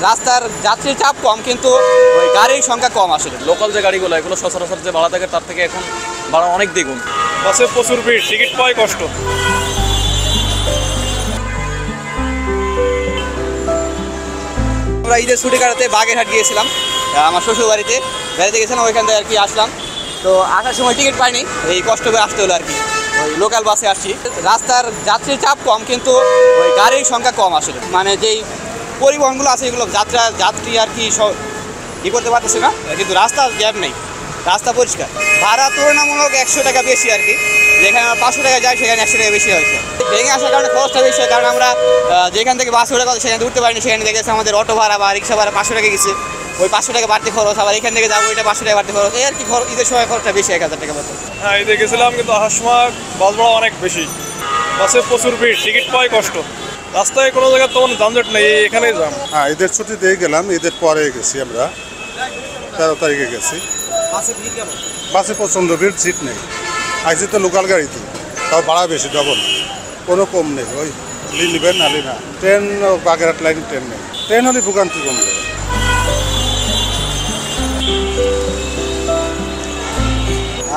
রাস্তার যাত্রীর চাপ কম, কিন্তু ওই গাড়ির সংখ্যা কম। আসলে লোকাল যে গাড়িগুলো এগুলো সচরাচর যে ভাড়া থাকে তার থেকে এখন ভাড়া অনেক দ্বিগুণ। বাসে প্রচুর ভিড়, টিকিট পাওয়াই কষ্ট। আমরা ঈদের ছুটি কাটাতে বাগেরহাট গিয়েছিলাম, আমার শ্বশুর বাড়িতে গেছিলাম, ওইখান থেকে আর কি আসলাম। তো আসার সময় টিকিট পাইনি, এই কষ্ট করে আসতে হলো আর কি। ওই লোকাল বাসে আসছি। রাস্তার যাত্রীর চাপ কম, কিন্তু ওই গাড়ির সংখ্যা কম। আসলে মানে যেই পরিবহনগুলো আছে এগুলো যাত্রী আর কি সব করতে পারতেছে না, কিন্তু রাস্তার গ্যাপ নেই, রাস্তা পরিষ্কার। ভাড়া তুলনামূলক 100 টাকা বেশি আর কি। যেখানে আমরা 500 টাকা যাই সেখানে 100 টাকা বেশি হয়েছে। ভেঙে আসার কারণে খরচটা বেশি হয়, কারণ আমরা যেখান থেকে বাস উঠে কথা সেখানে উঠতে পারিনি। সেখানে দেখেছে আমাদের অটো ভাড়া বা রিক্সা ভাড়া 500 টাকা গেছে, ওই 500 টাকা বাড়তি খরচ। আবার এখান থেকে যাবো, ওইটা 500 টাকা বাড়তি খরচ। এই আর কি ঈদের সময় খরচটা বেশি, 1000 টাকা মতো। হ্যাঁ, ঈদে গেছিলাম, কিন্তু আসার সময় বাস ভাড়া অনেক বেশি। বাসে প্রচুর ভিড়, টিকিট পাওয়াই কষ্ট। রাস্তায় কোনো জায়গায় তেমন যানজট নেই, এখানেই যাম। হ্যাঁ, ঈদের ছুটিতেই গেলাম, ঈদের পরে গেছি আমরা, 13 তারিখে গেছি। বাসে প্রচণ্ড ভিড়, সিট নেই। আইসি তো লোকাল গাড়িতে, তাও ভাড়া বেশি, ডবল, কোনো কম নেই। ওই নেবেন নালি না। ট্রেন বাগেরহাট লাইন ট্রেন নেই, ট্রেন হলে ভোগান্তি কম যাবে।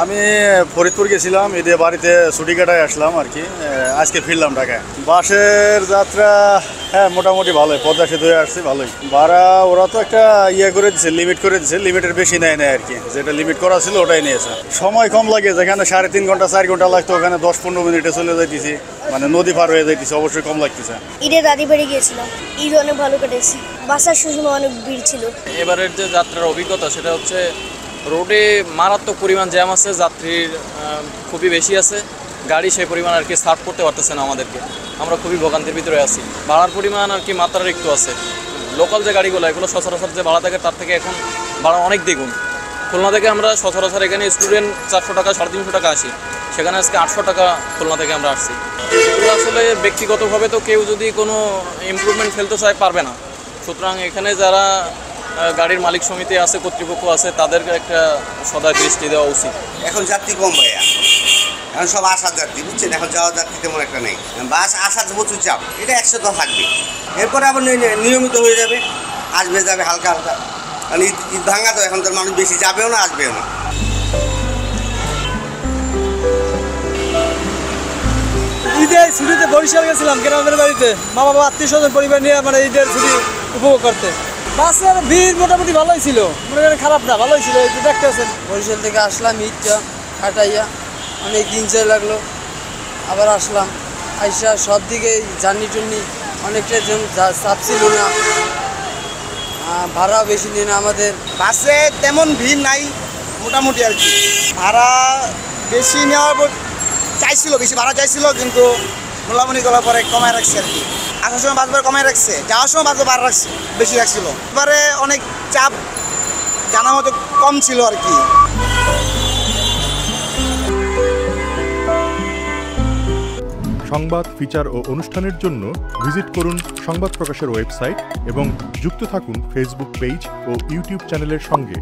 আমি ফরিদপুর গেছিলাম, ঈদে বাড়িতে ছুটি কাটায় আসলাম আর কি। আজকে ফিরলাম ঢাকায়। বাসের যাত্রা হ্যাঁ মোটামুটি ভালোই, পদ্মা সেতু হয়ে আসছে ভালোই। ভাড়া ওরা তো একটা করে দিচ্ছে, লিমিট করে দিচ্ছে, লিমিটের বেশি নেয় না আর কি। যেটা লিমিট করা ছিল ওটাই নিয়েছে। সময় কম লাগে, যেখানে 3.5 ঘন্টা 4 ঘন্টা লাগতো ওখানে 10-15 মিনিটে চলে যাইতেছি, মানে নদী পার হয়ে যাইতেছি, অবশ্যই কম লাগতেছে। ঈদে দাদি বাড়ি গিয়েছিলাম, ঈদ অনেক ভালো কেটেছি। বাসার সময় অনেক ভিড় ছিল। এবারের যে যাত্রার অভিজ্ঞতা সেটা হচ্ছে রোডে মারাত্মক পরিমাণ জ্যাম আছে, যাত্রীর খুবই বেশি আছে, গাড়ি সেই পরিমাণ আর কি সার্ভ করতে পারতেছে না আমাদেরকে। আমরা খুবই ভোগান্তির ভিতরে আছি। ভাড়ার পরিমাণ আর কি মাত্রাতিরিক্ত আছে। লোকাল যে গাড়িগুলো এগুলো সচরাচর যে ভাড়া থাকে তার থেকে এখন ভাড়া অনেক দ্বিগুণ। খুলনা থেকে আমরা সচরাচর এখানে স্টুডেন্ট 400 টাকা 350 টাকা আসি, সেখানে আজকে 800 টাকা খুলনা থেকে আমরা আসছি। এগুলো আসলে ব্যক্তিগতভাবে তো কেউ যদি কোনো ইমপ্রুভমেন্ট ফেলতে চায় পারবে না। সুতরাং এখানে যারা গাড়ির মালিক সমিতি আছে, কর্তৃপক্ষ আছে, তাদেরকে একটা সদয় দৃষ্টি দেওয়া উচিত। এখন যাত্রী কম ভাইয়া, এখন সব আসার যাত্রী, বুঝছেন? এখন যাওয়ার যাত্রী তেমন একটা নেই। বাস আসার প্রচুর চাপ, এটা 100 তো থাকবে। এরপরে আবার নিয়মিত হয়ে যাবে, আসবে যাবে হালকা হালকা। কারণ ঈদ ভাঙা তো, এখন তো মানুষ বেশি যাবেও না, আসবেও না। ঈদের ছুটিতে বরিশাল গেছিলাম, গ্রামের বাড়িতে মা বাবা আত্মীয় স্বজন পরিবার নিয়ে, মানে ঈদের ছুটি উপভোগ করতে। বাসের ভিড় মোটামুটি ভালোই ছিল, মনে করেন খারাপ না, ভালোই ছিল। একটু দেখতে আছেন, বরিশাল থেকে আসলাম, ঈদটা কাটাইয়া অনেক ইনজয় লাগলো। আবার আসলাম, আইসা সব দিকে জার্নি টুর্নি অনেকটা চাপ ছিল না, ভাড়া বেশি নিয়ে না আমাদের। বাসে তেমন ভিড় নাই, মোটামুটি আর কি। ভাড়া বেশি নেওয়ার চাইছিল, বেশি ভাড়া চাইছিল, কিন্তু মোলামুলি করার পরে কমায় রাখছে আর কি। আসার সময় বাস ভাড়া কমায় রাখছে, যাওয়ার সময় বাস ভাড়া রাখছে, বেশি রাখছিল। এবারে অনেক চাপ জানার মতো কম ছিল আর কি। সংবাদ, ফিচার ও অনুষ্ঠানের জন্য ভিজিট করুন সংবাদ প্রকাশের ওয়েবসাইট এবং যুক্ত থাকুন ফেসবুক পেজ ও ইউটিউব চ্যানেলের সঙ্গে।